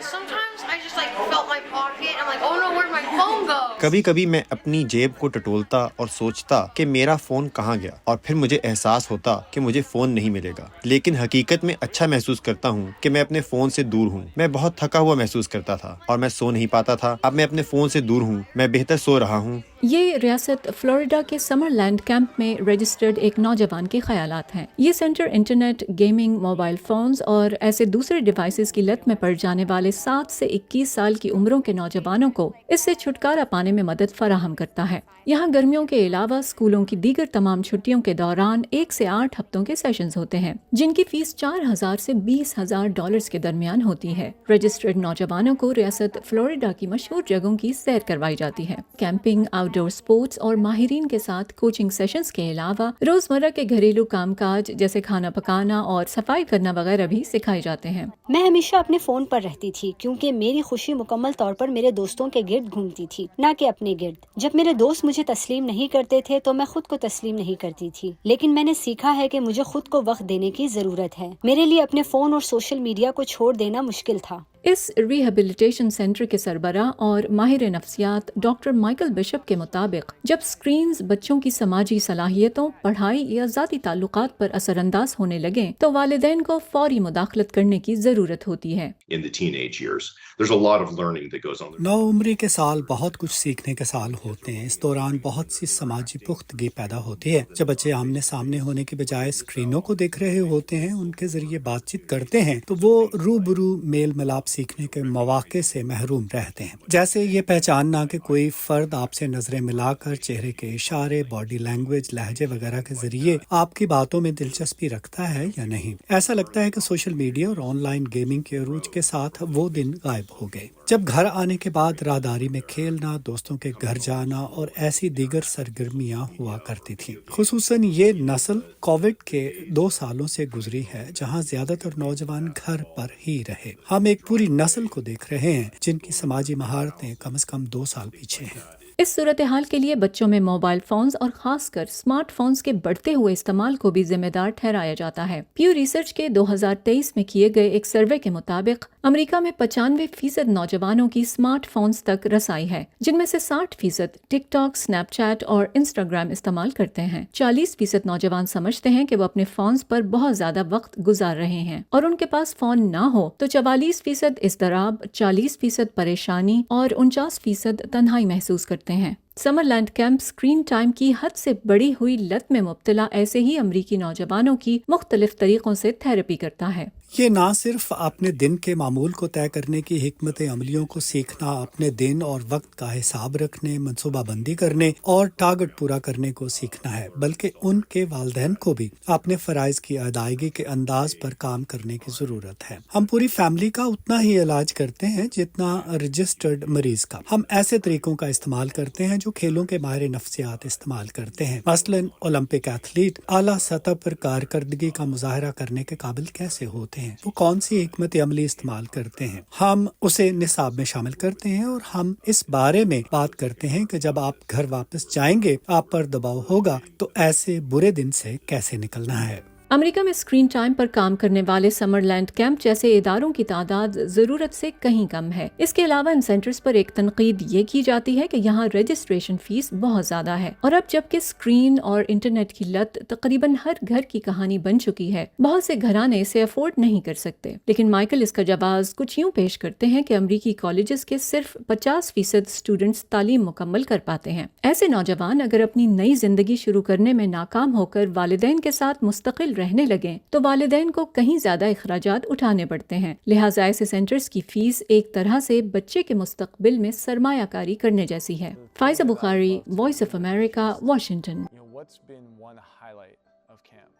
sometimes I just like felt my pocket and I'm like, oh no, where'd my phone go? کبھی کبھی میں اپنی جیب کو ٹٹولتا اور سوچتا کہ میرا فون کہاں گیا، اور پھر مجھے احساس ہوتا کہ مجھے فون نہیں ملے گا، لیکن حقیقت میں اچھا محسوس کرتا ہوں کہ میں اپنے فون سے دور ہوں۔ میں بہت تھکا ہوا محسوس کرتا تھا اور میں سو نہیں پاتا تھا، اب میں اپنے فون سے دور ہوں، میں بہتر سو رہا ہوں۔ یہ ریاست فلوریڈا کے سمر لینڈ کیمپ میں رجسٹرڈ ایک نوجوان کے خیالات ہیں۔ یہ centre internet, gaming, mobile phones اور ایسے دوسرے ڈیوائسز کی لت میں پڑ جانے والے 7 سے 21 سال کی عمروں کے نوجوانوں کو اس سے چھٹکارا پانے میں مدد فراہم کرتا ہے۔ یہاں گرمیوں کے علاوہ اسکولوں کی دیگر تمام چھٹیوں کے دوران 1 سے 8 ہفتوں کے سیشنز ہوتے ہیں، جن کی فیس $4,000 سے $20,000 کے درمیان ہوتی ہے۔ رجسٹرڈ نوجوانوں کو ریاست فلوریڈا کی مشہور جگہوں کی سیر کروائی جاتی ہے۔ کیمپنگ، آؤٹ ڈور سپورٹس اور ماہرین کے ساتھ کوچنگ سیشنز کے علاوہ روزمرہ کے گھریلو کام کاج جیسے کھانا پکانا اور صفائی کرنا وغیرہ بھی سکھائے جاتے ہیں۔ میں ہمیشہ اپنے فون پر رہتی تھی کیونکہ میری خوشی مکمل طور پر میرے دوستوں کے گرد گھومتی تھی، نہ کہ اپنے گرد۔ جب میرے دوست مجھے تسلیم نہیں کرتے تھے تو میں خود کو تسلیم نہیں کرتی تھی، لیکن میں نے سیکھا ہے کہ مجھے خود کو وقت دینے کی ضرورت ہے۔ میرے لیے اپنے فون اور سوشل میڈیا کو چھوڑ دینا مشکل تھا۔ اس ریہیبلیٹیشن سینٹر کے سربراہ اور ماہر نفسیات ڈاکٹر مائیکل بشپ کے مطابق جب اسکرینز بچوں کی سماجی صلاحیتوں، پڑھائی یا ذاتی تعلقات پر اثر انداز ہونے لگیں تو والدین کو فوری مداخلت کرنے کی ضرورت ہوتی ہے۔ In the teenage years, there's a lot of learning that goes on. نوعمری کے سال بہت کچھ سیکھنے کے سال ہوتے ہیں۔ اس دوران بہت سی سماجی پختگی پیدا ہوتی ہے۔ جب بچے آمنے سامنے ہونے کے بجائے اسکرینوں کو دیکھ رہے ہوتے ہیں، ان کے ذریعے بات چیت کرتے ہیں، تو وہ روبرو میل ملاپ سیکھنے کے مواقع سے محروم رہتے ہیں، جیسے یہ پہچاننا کہ کوئی فرد آپ سے نظریں ملا کر چہرے کے اشارے، باڈی لینگویج، لہجے وغیرہ کے ذریعے آپ کی باتوں میں دلچسپی رکھتا ہے یا نہیں۔ ایسا لگتا ہے کہ سوشل میڈیا اور آن لائن گیمنگ کے عروج کے ساتھ وہ دن غائب ہو گئے جب گھر آنے کے بعد راہداری میں کھیلنا، دوستوں کے گھر جانا اور ایسی دیگر سرگرمیاں ہوا کرتی تھیں۔ خصوصاً یہ نسل کووڈ کے 2 سالوں سے گزری ہے جہاں زیادہ تر نوجوان گھر پر ہی رہے۔ ہم ایک پوری نسل کو دیکھ رہے ہیں جن کی سماجی مہارتیں کم از کم 2 سال پیچھے ہیں۔ اس صورتحال کے لیے بچوں میں موبائل فونز اور خاص کر اسمارٹ فونز کے بڑھتے ہوئے استعمال کو بھی ذمہ دار ٹھہرایا جاتا ہے۔ پیو ریسرچ کے 2023 میں کیے گئے ایک سروے کے مطابق امریکہ میں 95% نوجوانوں کی اسمارٹ فونز تک رسائی ہے، جن میں سے 60% ٹک ٹاک، اسنیپ چیٹ اور انسٹاگرام استعمال کرتے ہیں۔ 40% نوجوان سمجھتے ہیں کہ وہ اپنے فونز پر بہت زیادہ وقت گزار رہے ہیں، اور ان کے پاس فون نہ ہو تو 44% اضطراب، 40% پریشانی اور 49% تنہائی محسوس کرتے ہیں۔ سمر لینڈ کیمپ اسکرین ٹائم کی حد سے بڑی ہوئی لت میں مبتلا ایسے ہی امریکی نوجوانوں کی مختلف طریقوں سے تھراپی کرتا ہے۔ یہ نہ صرف اپنے دن کے معمول کو طے کرنے کی حکمت عملیوں کو سیکھنا، اپنے دن اور وقت کا حساب رکھنے، منصوبہ بندی کرنے اور ٹارگٹ پورا کرنے کو سیکھنا ہے، بلکہ ان کے والدین کو بھی اپنے فرائض کی ادائیگی کے انداز پر کام کرنے کی ضرورت ہے۔ ہم پوری فیملی کا اتنا ہی علاج کرتے ہیں جتنا رجسٹرڈ مریض کا۔ ہم ایسے طریقوں کا استعمال کرتے ہیں جو کھیلوں کے ماہر نفسیات استعمال کرتے ہیں۔ مثلاً اولمپک ایتھلیٹ اعلیٰ سطح پر کارکردگی کا مظاہرہ کرنے کے قابل کیسے ہوتے ہیں، وہ کون سی حکمت عملی استعمال کرتے ہیں، ہم اسے نصاب میں شامل کرتے ہیں، اور ہم اس بارے میں بات کرتے ہیں کہ جب آپ گھر واپس جائیں گے آپ پر دباؤ ہوگا تو ایسے برے دن سے کیسے نکلنا ہے۔ امریکہ میں اسکرین ٹائم پر کام کرنے والے سمر لینڈ کیمپ جیسے اداروں کی تعداد ضرورت سے کہیں کم ہے۔ اس کے علاوہ ان سینٹرز پر ایک تنقید یہ کی جاتی ہے کہ یہاں رجسٹریشن فیس بہت زیادہ ہے، اور اب جبکہ اسکرین اور انٹرنیٹ کی لت تقریباً ہر گھر کی کہانی بن چکی ہے، بہت سے گھرانے اسے افورڈ نہیں کر سکتے۔ لیکن مائیکل اس کا جواز کچھ یوں پیش کرتے ہیں کہ امریکی کالجز کے صرف 50% اسٹوڈنٹس تعلیم مکمل کر پاتے ہیں۔ ایسے نوجوان اگر اپنی نئی زندگی شروع کرنے میں ناکام ہو کر والدین کے ساتھ مستقل رہنے لگیں تو والدین کو کہیں زیادہ اخراجات اٹھانے پڑتے ہیں، لہٰذا ایسے سینٹرز کی فیس ایک طرح سے بچے کے مستقبل میں سرمایہ کاری کرنے جیسی ہے۔ Faiza Bukhari, voice of America, Washington. What's been one highlight of camp?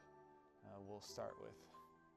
We'll start with